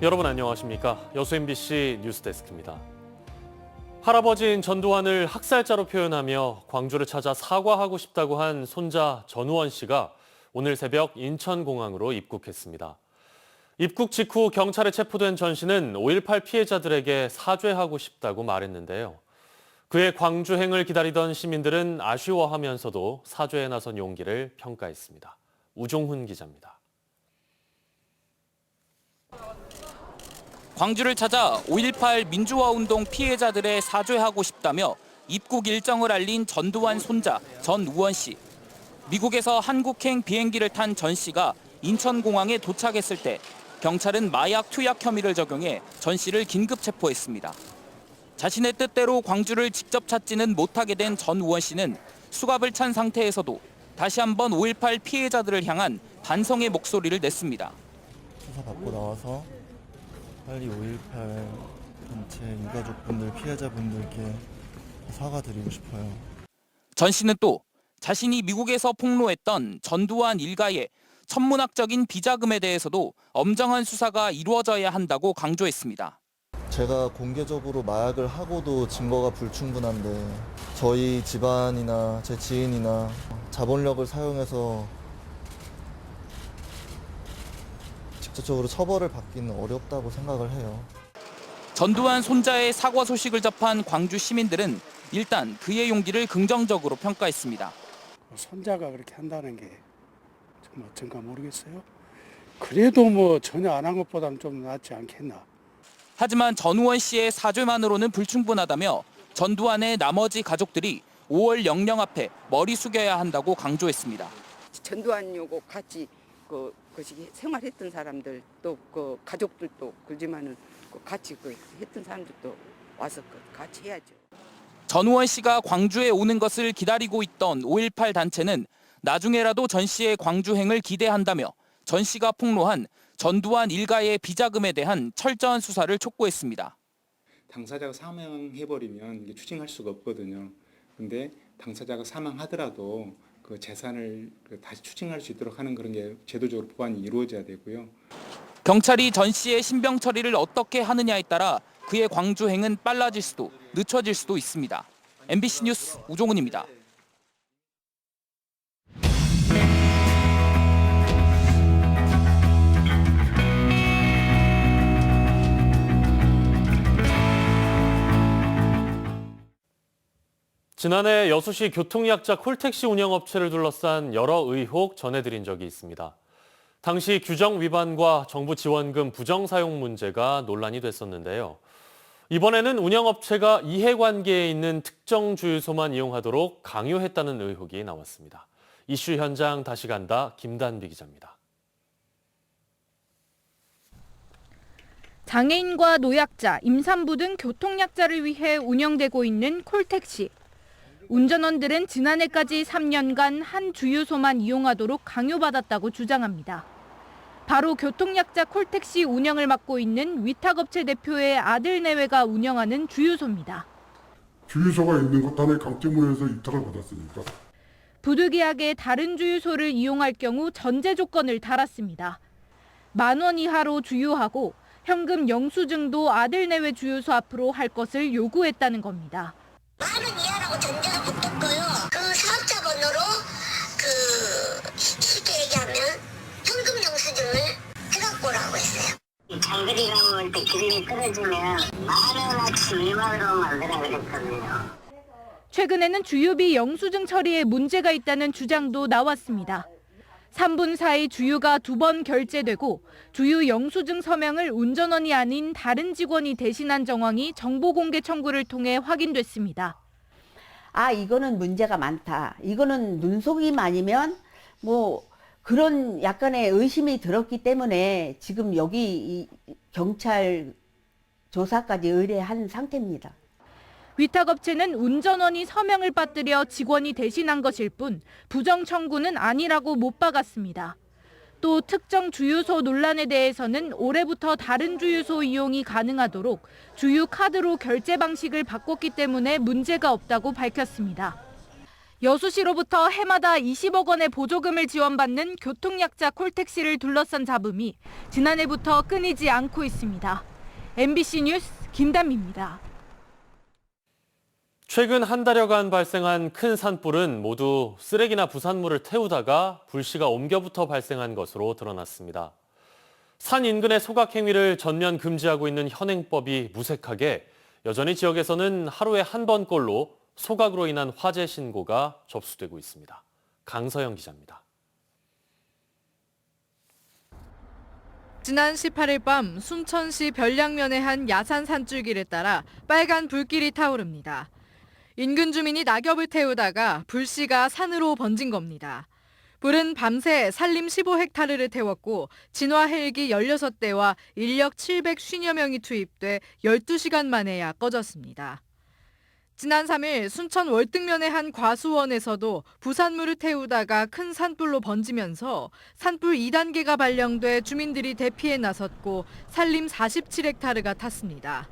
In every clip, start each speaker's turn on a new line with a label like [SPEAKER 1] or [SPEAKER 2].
[SPEAKER 1] 여러분 안녕하십니까? 여수 MBC 뉴스데스크입니다. 할아버지인 전두환을 학살자로 표현하며 광주를 찾아 사과하고 싶다고 한 손자 전우원 씨가 오늘 새벽 인천공항으로 입국했습니다. 입국 직후 경찰에 체포된 전 씨는 5.18 피해자들에게 사죄하고 싶다고 말했는데요. 그의 광주행을 기다리던 시민들은 아쉬워하면서도 사죄에 나선 용기를 평가했습니다. 우종훈 기자입니다.
[SPEAKER 2] 광주를 찾아 5.18 민주화운동 피해자들의 사죄하고 싶다며 입국 일정을 알린 전두환 손자 전우원 씨. 미국에서 한국행 비행기를 탄 전 씨가 인천공항에 도착했을 때 경찰은 마약 투약 혐의를 적용해 전 씨를 긴급 체포했습니다. 자신의 뜻대로 광주를 직접 찾지는 못하게 된 전우원 씨는 수갑을 찬 상태에서도 다시 한번 5.18 피해자들을 향한 반성의 목소리를 냈습니다.
[SPEAKER 3] 수사 받고 나와서 빨리 5.18 단체 유가족분들, 피해자분들께 사과드리고 싶어요.
[SPEAKER 2] 전 씨는 또 자신이 미국에서 폭로했던 전두환 일가의 천문학적인 비자금에 대해서도 엄정한 수사가 이루어져야 한다고 강조했습니다.
[SPEAKER 3] 제가 공개적으로 마약을 하고도 증거가 불충분한데 저희 집안이나 제 지인이나 자본력을 사용해서 직접적으로 처벌을 받기는 어렵다고 생각을 해요.
[SPEAKER 2] 전두환 손자의 사과 소식을 접한 광주 시민들은 일단 그의 용기를 긍정적으로 평가했습니다.
[SPEAKER 4] 손자가 그렇게 한다는 게 정말 어쩐가 모르겠어요. 그래도 뭐 전혀 안 한 것보다는 좀 낫지 않겠나.
[SPEAKER 2] 하지만 전우원 씨의 사죄만으로는 불충분하다며 전두환의 나머지 가족들이 5월 영령 앞에 머리 숙여야 한다고 강조했습니다.
[SPEAKER 5] 전두환 요거 같이 그것이 생활했던 사람들 또 그 가족들도 그지만은 같이 했던 사람들도 와서 같이 해야죠.
[SPEAKER 2] 전우원 씨가 광주에 오는 것을 기다리고 있던 5.18 단체는 나중에라도 전 씨의 광주행을 기대한다며 전 씨가 폭로한 전두환 일가의 비자금에 대한 철저한 수사를 촉구했습니다.
[SPEAKER 6] 당사자가 사망해버리면 이게 추징할 수가 없거든요. 그런데 당사자가 사망하더라도 그 재산을 다시 추징할 수 있도록 하는 그런 게 제도적으로 보완이 이루어져야 되고요.
[SPEAKER 2] 경찰이 전 씨의 신병 처리를 어떻게 하느냐에 따라 그의 광주행은 빨라질 수도 늦춰질 수도 있습니다. MBC 뉴스 우종훈입니다.
[SPEAKER 1] 지난해 여수시 교통약자 콜택시 운영업체를 둘러싼 여러 의혹 전해드린 적이 있습니다. 당시 규정 위반과 정부 지원금 부정 사용 문제가 논란이 됐었는데요. 이번에는 운영업체가 이해관계에 있는 특정 주유소만 이용하도록 강요했다는 의혹이 나왔습니다. 이슈 현장 다시 간다 김단비 기자입니다.
[SPEAKER 7] 장애인과 노약자, 임산부 등 교통약자를 위해 운영되고 있는 콜택시. 운전원들은 지난해까지 3년간 한 주유소만 이용하도록 강요받았다고 주장합니다. 바로 교통약자 콜택시 운영을 맡고 있는 위탁업체 대표의 아들 내외가 운영하는 주유소입니다.
[SPEAKER 8] 주유소가 있는 것 하나의 강점으로 해서 위탁을 받았으니까.
[SPEAKER 7] 부득이하게 다른 주유소를 이용할 경우 전제 조건을 달았습니다. 10,000원 이하로 주유하고 현금 영수증도 아들 내외 주유소 앞으로 할 것을 요구했다는 겁니다.
[SPEAKER 9] 10,000원 이하라고 전제가 붙었고요. 그 사업자 번호로 쉽게 얘기하면 현금 영수증을 해갖고 오라고 했어요. 장거리 나올 때 기름이 떨어지면 10,000원어치 미만으로 만들어 그랬거든요.
[SPEAKER 7] 최근에는 주유비 영수증 처리에 문제가 있다는 주장도 나왔습니다. 3분 사이 주유가 2번 결제되고 주유 영수증 서명을 운전원이 아닌 다른 직원이 대신한 정황이 정보 공개 청구를 통해 확인됐습니다.
[SPEAKER 10] 이거는 문제가 많다. 이거는 눈속임 아니면 그런 약간의 의심이 들었기 때문에 지금 여기 경찰 조사까지 의뢰한 상태입니다.
[SPEAKER 7] 위탁업체는 운전원이 서명을 빠뜨려 직원이 대신한 것일 뿐 부정 청구는 아니라고 못 박았습니다. 또 특정 주유소 논란에 대해서는 올해부터 다른 주유소 이용이 가능하도록 주유 카드로 결제 방식을 바꿨기 때문에 문제가 없다고 밝혔습니다. 여수시로부터 해마다 20억 원의 보조금을 지원받는 교통약자 콜택시를 둘러싼 잡음이 지난해부터 끊이지 않고 있습니다. MBC 뉴스 김담미입니다.
[SPEAKER 1] 최근 한 달여간 발생한 큰 산불은 모두 쓰레기나 부산물을 태우다가 불씨가 옮겨부터 발생한 것으로 드러났습니다. 산 인근의 소각 행위를 전면 금지하고 있는 현행법이 무색하게 여전히 지역에서는 하루에 한 번꼴로 소각으로 인한 화재 신고가 접수되고 있습니다. 강서영 기자입니다.
[SPEAKER 11] 지난 18일 밤 순천시 별량면의 한 야산 산줄기를 따라 빨간 불길이 타오릅니다. 인근 주민이 낙엽을 태우다가 불씨가 산으로 번진 겁니다. 불은 밤새 산림 15헥타르를 태웠고 진화 헬기 16대와 인력 750여 명이 투입돼 12시간 만에야 꺼졌습니다. 지난 3일 순천 월등면의 한 과수원에서도 부산물을 태우다가 큰 산불로 번지면서 산불 2단계가 발령돼 주민들이 대피에 나섰고 산림 47헥타르가 탔습니다.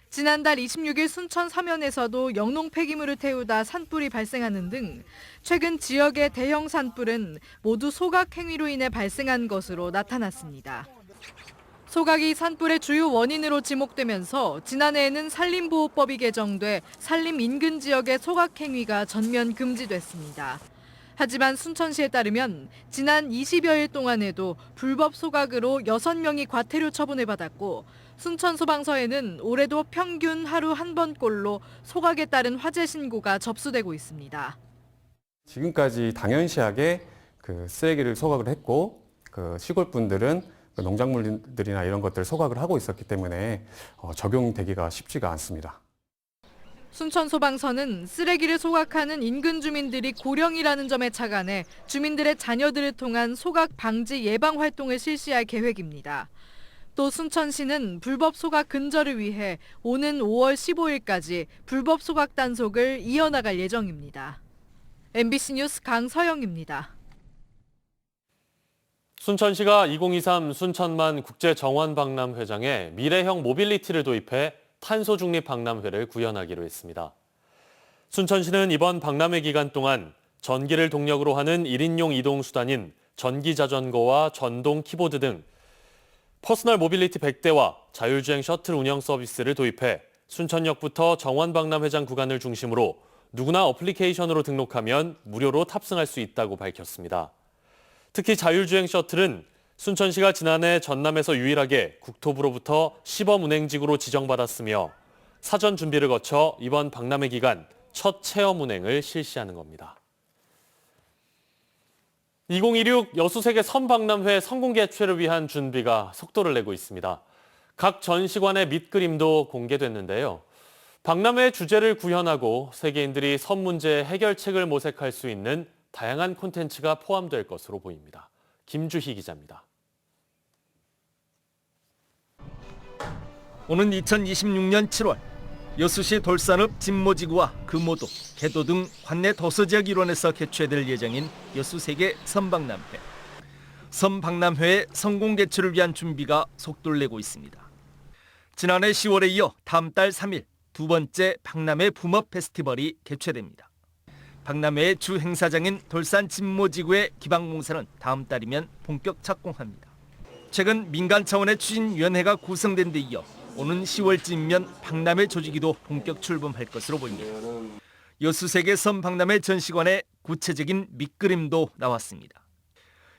[SPEAKER 11] 지난달 26일 순천 서면에서도 영농 폐기물을 태우다 산불이 발생하는 등 최근 지역의 대형 산불은 모두 소각 행위로 인해 발생한 것으로 나타났습니다. 소각이 산불의 주요 원인으로 지목되면서 지난해에는 산림보호법이 개정돼 산림 인근 지역의 소각 행위가 전면 금지됐습니다. 하지만 순천시에 따르면 지난 20여일 동안에도 불법 소각으로 6명이 과태료 처분을 받았고 순천소방서에는 올해도 평균 하루 한 번꼴로 소각에 따른 화재 신고가 접수되고 있습니다.
[SPEAKER 12] 지금까지 당연시하게 쓰레기를 소각을 했고 시골 분들은 농작물들이나 이런 것들을 소각을 하고 있었기 때문에 적용되기가 쉽지가 않습니다.
[SPEAKER 11] 순천소방서는 쓰레기를 소각하는 인근 주민들이 고령이라는 점에 착안해 주민들의 자녀들을 통한 소각 방지 예방 활동을 실시할 계획입니다. 또 순천시는 불법 소각 근절을 위해 오는 5월 15일까지 불법 소각 단속을 이어나갈 예정입니다. MBC 뉴스 강서영입니다.
[SPEAKER 1] 순천시가 2023 순천만 국제정원박람회장에 미래형 모빌리티를 도입해 탄소 중립 박람회를 구현하기로 했습니다. 순천시는 이번 박람회 기간 동안 전기를 동력으로 하는 1인용 이동수단인 전기자전거와 전동 키보드 등 퍼스널 모빌리티 100대와 자율주행 셔틀 운영 서비스를 도입해 순천역부터 정원박람회장 구간을 중심으로 누구나 어플리케이션으로 등록하면 무료로 탑승할 수 있다고 밝혔습니다. 특히 자율주행 셔틀은 순천시가 지난해 전남에서 유일하게 국토부로부터 시범 운행지구로 지정받았으며 사전 준비를 거쳐 이번 박람회 기간 첫 체험 운행을 실시하는 겁니다. 2026 여수세계 선박람회 성공 개최를 위한 준비가 속도를 내고 있습니다. 각 전시관의 밑그림도 공개됐는데요. 박람회의 주제를 구현하고 세계인들이 선 문제의 해결책을 모색할 수 있는 다양한 콘텐츠가 포함될 것으로 보입니다. 김주희 기자입니다.
[SPEAKER 13] 오는 2026년 7월 여수시 돌산읍 진모지구와 금오도, 개도 등 관내 도서지역 일원에서 개최될 예정인 여수세계 선박람회. 선박람회의 성공 개최를 위한 준비가 속도를 내고 있습니다. 지난해 10월에 이어 다음 달 3일 두 번째 박람회 붐업 페스티벌이 개최됩니다. 박람회의 주 행사장인 돌산 진모지구의 기반공사는 다음 달이면 본격 착공합니다. 최근 민간 차원의 추진위원회가 구성된 데 이어 오는 10월쯤이면 박람회 조직위도 본격 출범할 것으로 보입니다. 여수세계 선박람회 전시관의 구체적인 밑그림도 나왔습니다.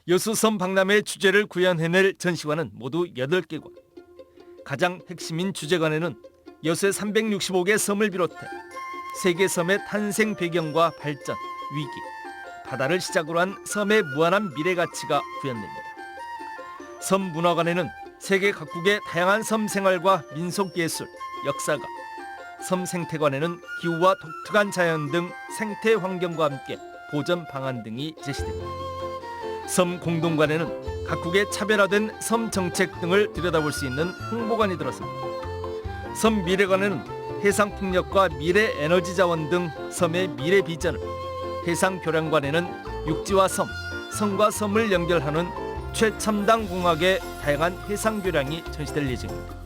[SPEAKER 13] 여수 선박람회 주제를 구현해낼 전시관은 모두 8개관. 가장 핵심인 주제관에는 여수의 365개 섬을 비롯해 세계 섬의 탄생 배경과 발전, 위기, 바다를 시작으로 한 섬의 무한한 미래 가치가 구현됩니다. 섬 문화관에는 세계 각국의 다양한 섬 생활과 민속 예술, 역사가, 섬 생태관에는 기후와 독특한 자연 등 생태 환경과 함께 보전 방안 등이 제시됩니다. 섬 공동관에는 각국의 차별화된 섬 정책 등을 들여다볼 수 있는 홍보관이 들어섭니다. 섬 미래관에는 해상 풍력과 미래 에너지 자원 등 섬의 미래 비전을, 해상 교량관에는 육지와 섬, 섬과 섬을 연결하는 최첨단 공학의 다양한 해상 교량이 전시될 예정입니다.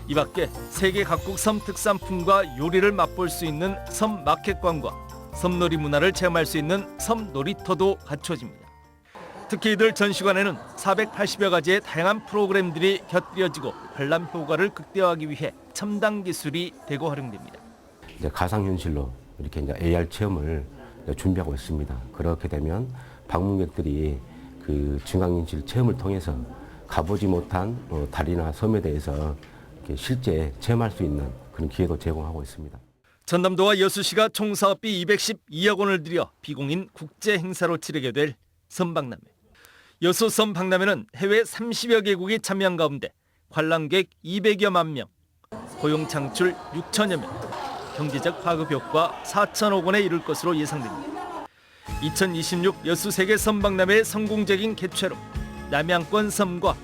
[SPEAKER 13] 이 밖에 세계 각국 섬 특산품과 요리를 맛볼 수 있는 섬 마켓관과 섬놀이 문화를 체험할 수 있는 섬놀이터도 갖춰집니다. 특히 이들 전시관에는 480여 가지의 다양한 프로그램들이 곁들여지고 관람 효과를 극대화하기 위해 첨단 기술이 대거 활용됩니다.
[SPEAKER 14] 이제 가상현실로 이렇게 이제 AR 체험을 준비하고 있습니다. 그렇게 되면 방문객들이 그 증강현실 체험을 통해서 가보지 못한 달이나 섬에 대해서 이렇게 실제 체험할 수 있는 그런 기회도 제공하고 있습니다.
[SPEAKER 13] 전남도와 여수시가 총 사업비 212억 원을 들여 비공인 국제 행사로 치르게 될 섬박람회. 여수 섬박람회는 해외 30여 개국이 참여한 가운데 관람객 200여만 명, 고용 창출 6천여 명, 경제적 파급 효과 4천억 원에 이를 것으로 예상됩니다. 2026 여수 세계 섬박람회의 성공적인 개최로 남양권 섬과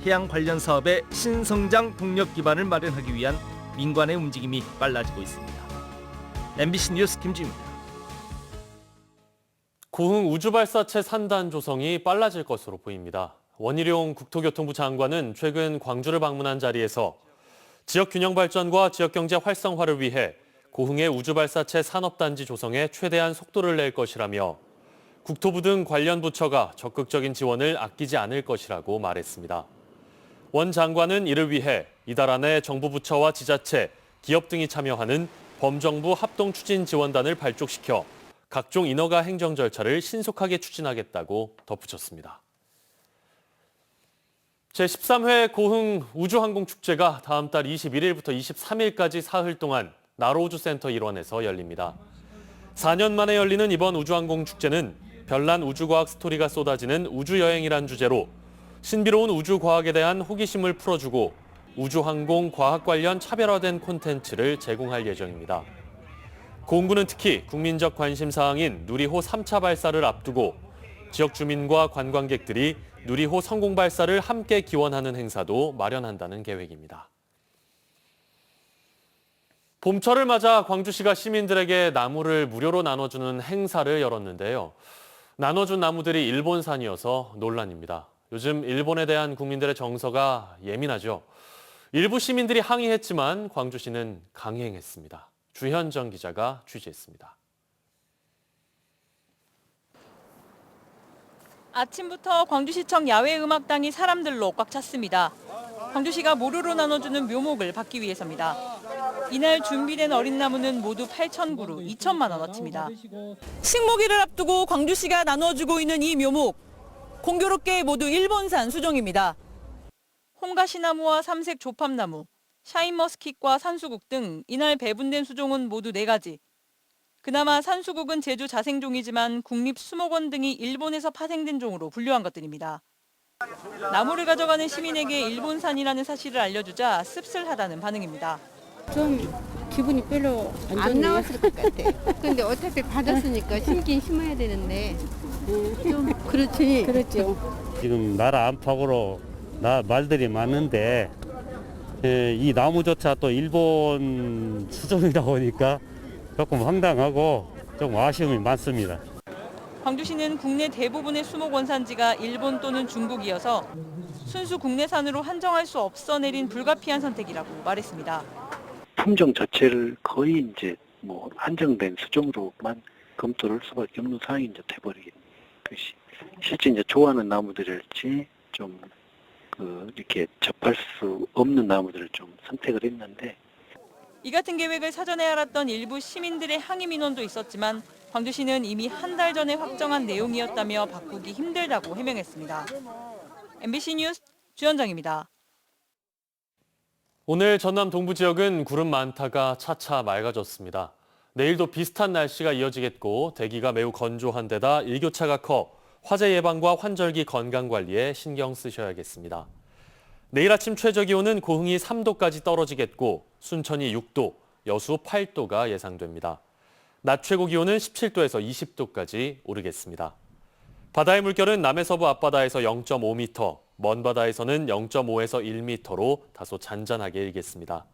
[SPEAKER 13] 해양 관련 사업의 신성장 동력 기반을 마련하기 위한 민관의 움직임이 빨라지고 있습니다. MBC 뉴스 김지우입니다.
[SPEAKER 1] 고흥 우주발사체 산단 조성이 빨라질 것으로 보입니다. 원희룡 국토교통부 장관은 최근 광주를 방문한 자리에서 지역 균형 발전과 지역 경제 활성화를 위해 고흥의 우주발사체 산업단지 조성에 최대한 속도를 낼 것이라며 국토부 등 관련 부처가 적극적인 지원을 아끼지 않을 것이라고 말했습니다. 원 장관은 이를 위해 이달 안에 정부 부처와 지자체, 기업 등이 참여하는 범정부 합동추진지원단을 발족시켜 각종 인허가 행정 절차를 신속하게 추진하겠다고 덧붙였습니다. 제13회 고흥 우주항공축제가 다음 달 21일부터 23일까지 사흘 동안 나로우주센터 일원에서 열립니다. 4년 만에 열리는 이번 우주항공축제는 별난 우주과학 스토리가 쏟아지는 우주여행이란 주제로 신비로운 우주과학에 대한 호기심을 풀어주고 우주항공 과학 관련 차별화된 콘텐츠를 제공할 예정입니다. 고흥구는 특히 국민적 관심사항인 누리호 3차 발사를 앞두고 지역 주민과 관광객들이 누리호 성공 발사를 함께 기원하는 행사도 마련한다는 계획입니다. 봄철을 맞아 광주시가 시민들에게 나무를 무료로 나눠주는 행사를 열었는데요. 나눠준 나무들이 일본산이어서 논란입니다. 요즘 일본에 대한 국민들의 정서가 예민하죠. 일부 시민들이 항의했지만 광주시는 강행했습니다. 주현정 기자가 취재했습니다.
[SPEAKER 15] 아침부터 광주시청 야외음악당이 사람들로 꽉 찼습니다. 광주시가 무료로 나눠주는 묘목을 받기 위해서입니다. 이날 준비된 어린 나무는 모두 8,000그루, 2천만 원어치입니다. 식목일을 앞두고 광주시가 나눠주고 있는 이 묘목, 공교롭게 모두 일본산 수종입니다. 홍가시나무와 삼색 조팝나무, 샤인머스킷과 산수국 등 이날 배분된 수종은 모두 4가지. 그나마 산수국은 제주 자생종이지만 국립수목원 등이 일본에서 파생된 종으로 분류한 것들입니다. 나무를 가져가는 시민에게 일본산이라는 사실을 알려주자 씁쓸하다는 반응입니다.
[SPEAKER 16] 좀 기분이 별로 안 나왔을 것 같아. 근데 어차피 받았으니까 심긴 심어야 되는데 좀 그렇지. 그렇죠.
[SPEAKER 17] 지금 나라 안팎으로 말들이 많은데 이 나무조차 또 일본 수종이다 보니까 조금 황당하고 좀 아쉬움이 많습니다.
[SPEAKER 15] 광주시는 국내 대부분의 수목 원산지가 일본 또는 중국이어서 순수 국내산으로 한정할 수 없어 내린 불가피한 선택이라고 말했습니다.
[SPEAKER 18] 품종 자체를 거의 이제 뭐 한정된 수종으로만 검토를 할 수밖에 없는 상황이 이제 돼버리겠는 것이 실제 이제 좋아하는 나무들일지 좀 이렇게 접할 수 없는 나무들을 좀 선택을 했는데.
[SPEAKER 15] 이 같은 계획을 사전에 알았던 일부 시민들의 항의 민원도 있었지만 광주시는 이미 한 달 전에 확정한 내용이었다며 바꾸기 힘들다고 해명했습니다. MBC 뉴스 주현정입니다.
[SPEAKER 1] 오늘 전남 동부 지역은 구름 많다가 차차 맑아졌습니다. 내일도 비슷한 날씨가 이어지겠고 대기가 매우 건조한 데다 일교차가 커 화재 예방과 환절기 건강 관리에 신경 쓰셔야겠습니다. 내일 아침 최저 기온은 고흥이 3도까지 떨어지겠고 순천이 6도, 여수 8도가 예상됩니다. 낮 최고 기온은 17도에서 20도까지 오르겠습니다. 바다의 물결은 남해서부 앞바다에서 0.5m, 먼 바다에서는 0.5에서 1m로 다소 잔잔하게 일겠습니다.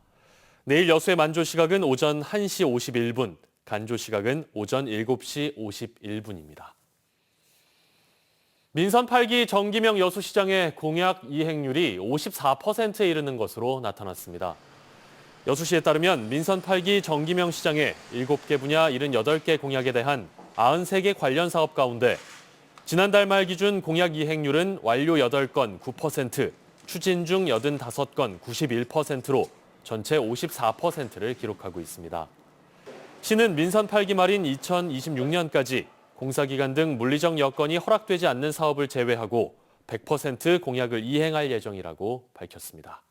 [SPEAKER 1] 내일 여수의 만조 시각은 오전 1시 51분, 간조 시각은 오전 7시 51분입니다. 민선 8기 정기명 여수시장의 공약 이행률이 54%에 이르는 것으로 나타났습니다. 여수시에 따르면 민선 8기 정기명 시장의 7개 분야 78개 공약에 대한 93개 관련 사업 가운데 지난달 말 기준 공약 이행률은 완료 8건 9%, 추진 중 85건 91%로 전체 54%를 기록하고 있습니다. 시는 민선 8기 말인 2026년까지 공사기간 등 물리적 여건이 허락되지 않는 사업을 제외하고 100% 공약을 이행할 예정이라고 밝혔습니다.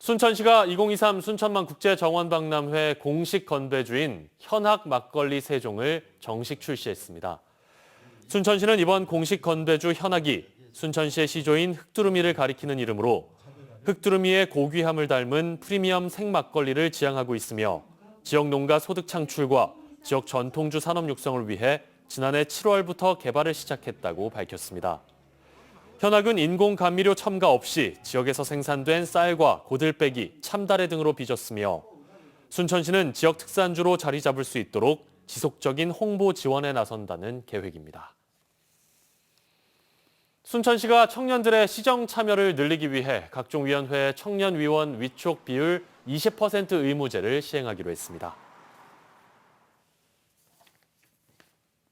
[SPEAKER 1] 순천시가 2023 순천만 국제정원박람회 공식 건배주인 현학 막걸리 3종을 정식 출시했습니다. 순천시는 이번 공식 건배주 현학이 순천시의 시조인 흑두루미를 가리키는 이름으로 흑두루미의 고귀함을 닮은 프리미엄 생막걸리를 지향하고 있으며 지역 농가 소득 창출과 지역 전통주 산업 육성을 위해 지난해 7월부터 개발을 시작했다고 밝혔습니다. 현학은 인공 감미료 첨가 없이 지역에서 생산된 쌀과 고들빼기, 참다래 등으로 빚었으며 순천시는 지역 특산주로 자리 잡을 수 있도록 지속적인 홍보 지원에 나선다는 계획입니다. 순천시가 청년들의 시정 참여를 늘리기 위해 각종 위원회 청년위원 위촉 비율 20% 의무제를 시행하기로 했습니다.